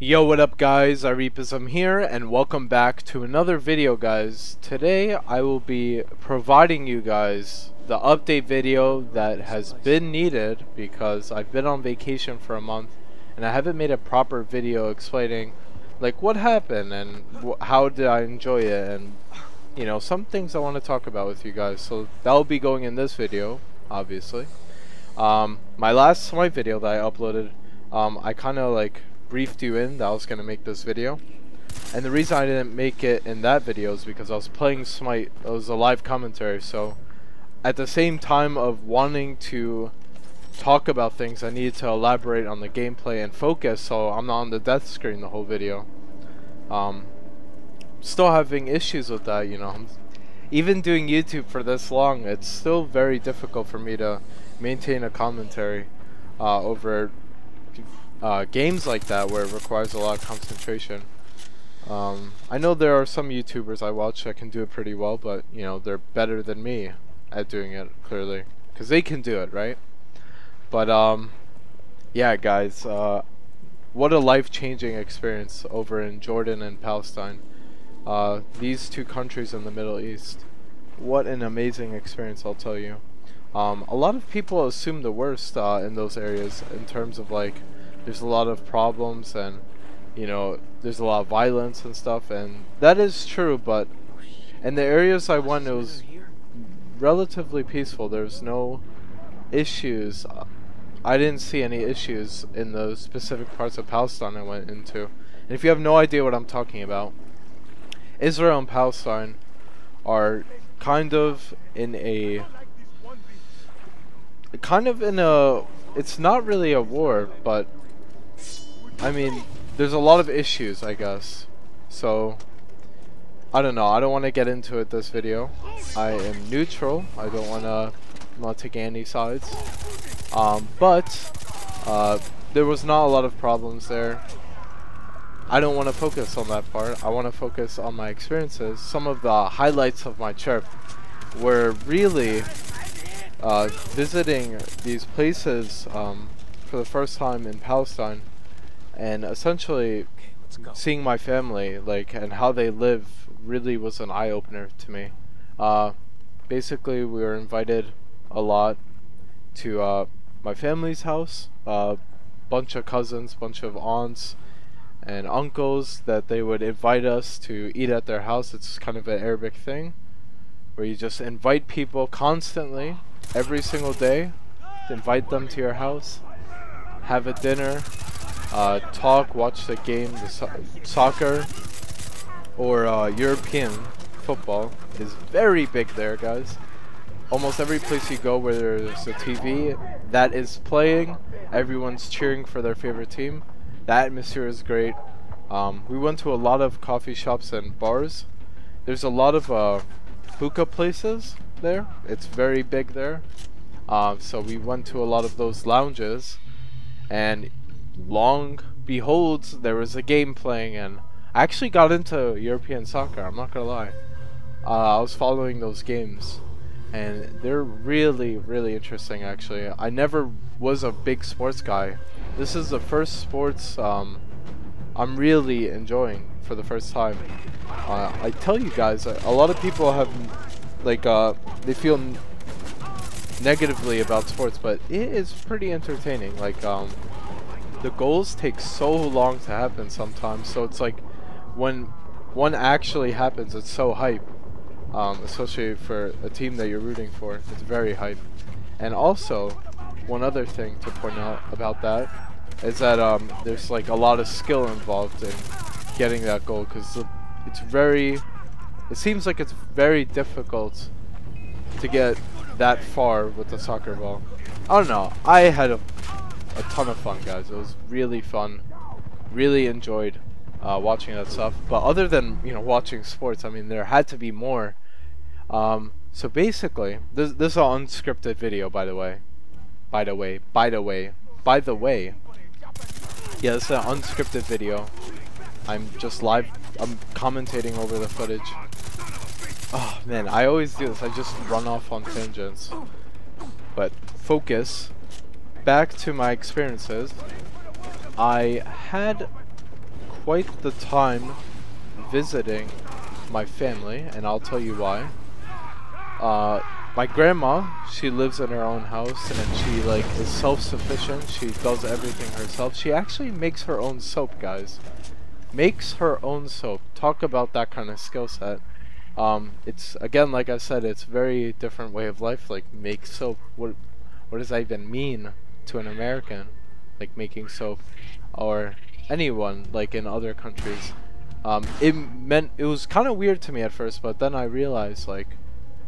Yo, what up guys, iReapism here, and welcome back to another video guys. Today I will be providing you guys the update video that has been needed because I've been on vacation for a month and I haven't made a proper video explaining like what happened and how did I enjoy it, and you know, some things I want to talk about with you guys. So that will be going in this video, obviously. My last Smite video that I uploaded, I kind of like briefed you in that I was going to make this video, and the reason I didn't make it in that video is because I was playing Smite. It was a live commentary, so at the same time of wanting to talk about things, I needed to elaborate on the gameplay and focus, so I'm not on the death screen the whole video. Still having issues with that, you know. Even doing YouTube for this long, it's still very difficult for me to maintain a commentary over games like that where it requires a lot of concentration. I know there are some YouTubers I watch that can do it pretty well, but you know, they're better than me at doing it, clearly, because they can do it, right? But yeah guys, what a life-changing experience over in Jordan and Palestine, these two countries in the Middle East. What an amazing experience, I'll tell you. A lot of people assume the worst in those areas in terms of like there's a lot of problems and you know there's a lot of violence and stuff, and that is true, but in the areas I went it was relatively peaceful. There's no issues. I didn't see any issues in the specific parts of Palestine I went into. And if you have no idea what I'm talking about, Israel and Palestine are kind of in a it's not really a war, but I mean, there's a lot of issues, I guess. So, I don't know. I don't want to get into it this video. I am neutral. I don't want to not take any sides. But there was not a lot of problems there. I don't want to focus on that part. I want to focus on my experiences. Some of the highlights of my trip were really visiting these places for the first time in Palestine, and essentially seeing my family like and how they live really was an eye-opener to me. Basically we were invited a lot to my family's house, bunch of cousins, bunch of aunts and uncles that they would invite us to eat at their house. It's kind of an Arabic thing where you just invite people constantly every single day, invite them to your house, have a dinner, talk, watch the game. The soccer or European football is very big there, guys. Almost every place you go where there's a TV that is playing, everyone's cheering for their favorite team. The atmosphere is great. We went to a lot of coffee shops and bars. There's a lot of hookah places there. It's very big there. So we went to a lot of those lounges, and long behold, there was a game playing, and I actually got into European soccer, I'm not gonna lie. I was following those games, and they're really, really interesting actually. I never was a big sports guy. This is the first sports I'm really enjoying for the first time. I tell you guys, a lot of people have like they feel negatively about sports, but it is pretty entertaining. Like the goals take so long to happen sometimes, so it's like when one actually happens, it's so hype, especially for a team that you're rooting for. It's very hype. And also, one other thing to point out about that is that there's like a lot of skill involved in getting that goal, because it seems like it's very difficult to get that far with the soccer ball. I don't know. I had a ton of fun, guys. It was really fun. Really enjoyed watching that stuff. But other than, you know, watching sports, I mean, there had to be more. So basically, this is an unscripted video, by the way. By the way. Yeah, this is an unscripted video. I'm just live. I'm commentating over the footage. Oh man, I always do this. I just run off on tangents. But focus. Back to my experiences. I had quite the time visiting my family, and I'll tell you why. My grandma, she lives in her own house, and she like is self-sufficient. She does everything herself. She actually makes her own soap, guys. Makes her own soap. Talk about that kind of skill set. It's, again, like I said, it's a very different way of life. Like, make soap. What does that even mean to an American? Like, making soap, or anyone like in other countries. It was kind of weird to me at first, but then I realized, like,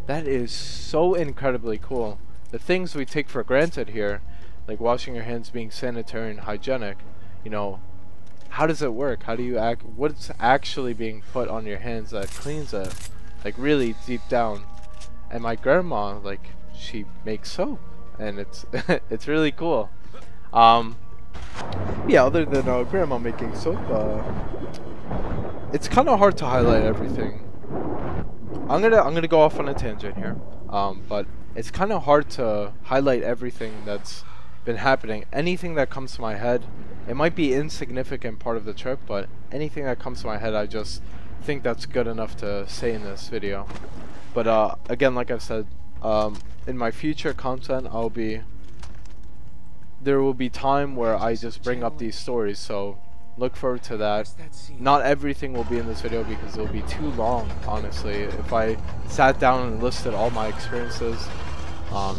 that is so incredibly cool. The things we take for granted here, like washing your hands, being sanitary and hygienic, you know, how does it work? How do you act? What's actually being put on your hands that cleans it, like really deep down? And my grandma, like, she makes soap, and it's it's really cool. Yeah, other than grandma making soap, it's kind of hard to highlight everything. I'm gonna go off on a tangent here, but it's kind of hard to highlight everything that's been happening. Anything that comes to my head, it might be insignificant part of the trip, but anything that comes to my head, I just think that's good enough to say in this video. But again, like I've said, in my future content, there will be time where I just bring up these stories, so look forward to that. Not everything will be in this video because it'll be too long, honestly. If I sat down and listed all my experiences,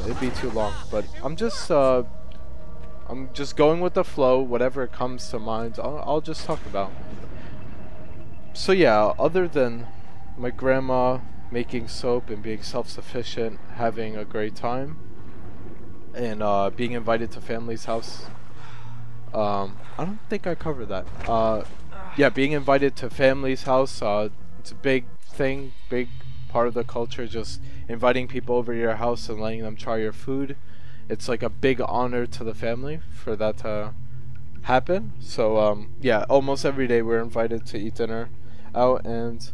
it'd be too long. But I'm just going with the flow. Whatever comes to mind, I'll just talk about. So yeah, other than my grandma making soap and being self-sufficient, having a great time, and being invited to family's house. I don't think I covered that. Yeah, being invited to family's house, it's a big thing, big part of the culture, just inviting people over to your house and letting them try your food. It's like a big honor to the family for that to happen. So yeah, almost every day we're invited to eat dinner out and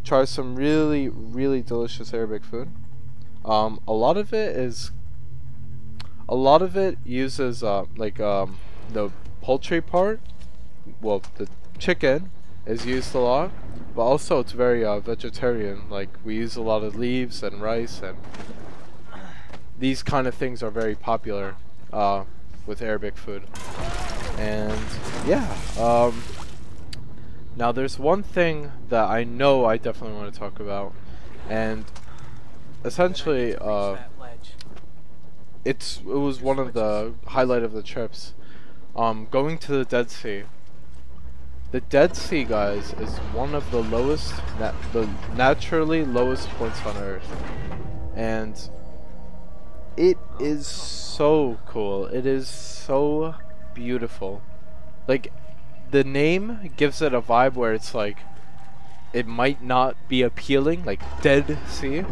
try some really, really delicious Arabic food. A lot of it uses the poultry part. Well, the chicken is used a lot, but also it's very vegetarian. Like, we use a lot of leaves and rice, and these kind of things are very popular with Arabic food. And yeah, now there's one thing that I know I definitely want to talk about, and essentially it was one of the highlight of the trips. Going to the Dead Sea. The Dead Sea, guys, is one of the lowest, the naturally lowest points on Earth, and it is so cool. It is so beautiful. Like, the name gives it a vibe where it's like, it might not be appealing, like Dead Sea.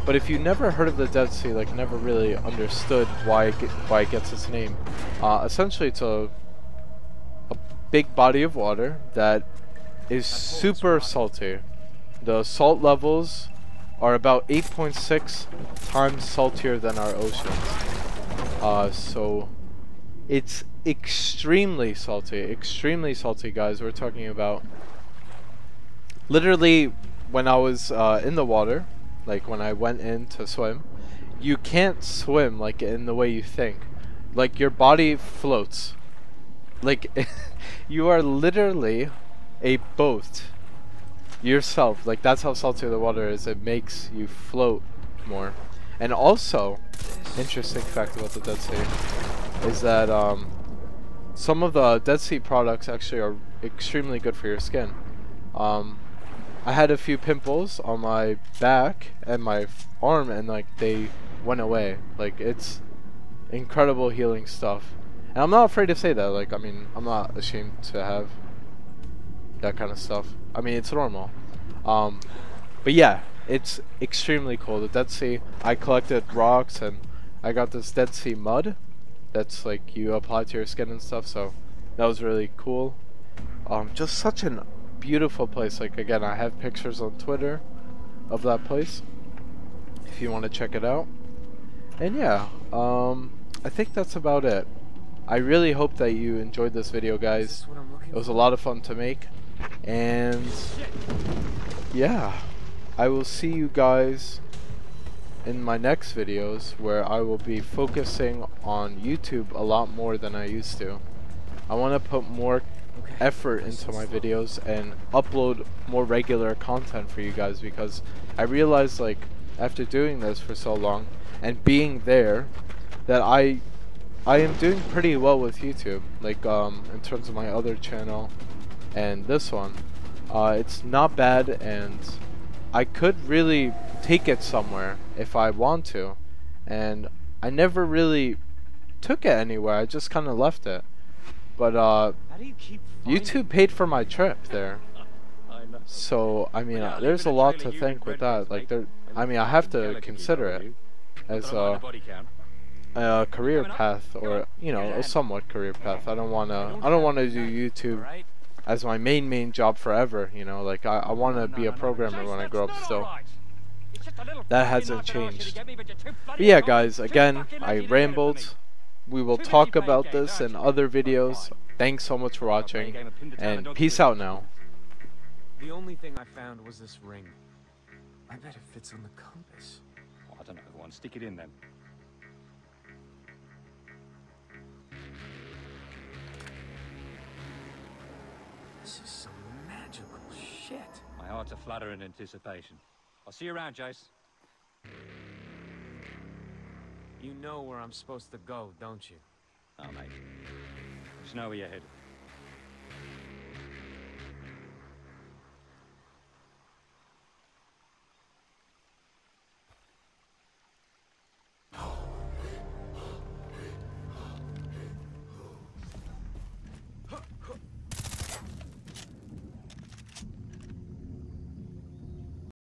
But if you never heard of the Dead Sea, like never really understood why it gets its name, essentially it's a big body of water that is super salty. The salt levels are about 8.6 times saltier than our oceans. So it's extremely salty, guys. We're talking about literally when I was in the water. Like, when I went in to swim, you can't swim like in the way you think. Like, your body floats. Like, you are literally a boat yourself. Like, that's how salty the water is. It makes you float more. And also, interesting fact about the Dead Sea is that some of the Dead Sea products actually are extremely good for your skin. I had a few pimples on my back and my arm, and like they went away. Like, it's incredible healing stuff, and I'm not afraid to say that. Like, I mean, I'm not ashamed to have that kind of stuff. I mean, it's normal. But yeah, it's extremely cool. The Dead Sea, I collected rocks, and I got this Dead Sea mud that's like you apply to your skin and stuff, so that was really cool. Just such an beautiful place. Like, again, I have pictures on Twitter of that place if you want to check it out. And yeah, I think that's about it. I really hope that you enjoyed this video, guys. It was a lot of fun to make. And yeah, I will see you guys in my next videos, where I will be focusing on YouTube a lot more than I used to. I want to put more effort into my videos and upload more regular content for you guys, because I realized, like, after doing this for so long and being there, that I am doing pretty well with YouTube, like in terms of my other channel and this one. It's not bad, and I could really take it somewhere if I want to, and I never really took it anywhere. I just kind of left it. But YouTube paid for my trip there, so I mean, there's a lot to thank with that. Like, I mean, I have to consider it as a career path, or you know, a somewhat career path. I don't wanna do YouTube as my main job forever. You know, like I wanna be a programmer when I grow up still. That hasn't changed. But yeah, guys, again, I rambled. We will talk about this in other videos. Thanks so much for watching, and peace out now. The only thing I found was this ring. I bet it fits on the compass. Oh, I don't know, go on, stick it in then. This is some magical shit. My heart's aflutter in anticipation. I'll see you around, Jace. You know where I'm supposed to go, don't you? Oh, mate. Just know where you're headed.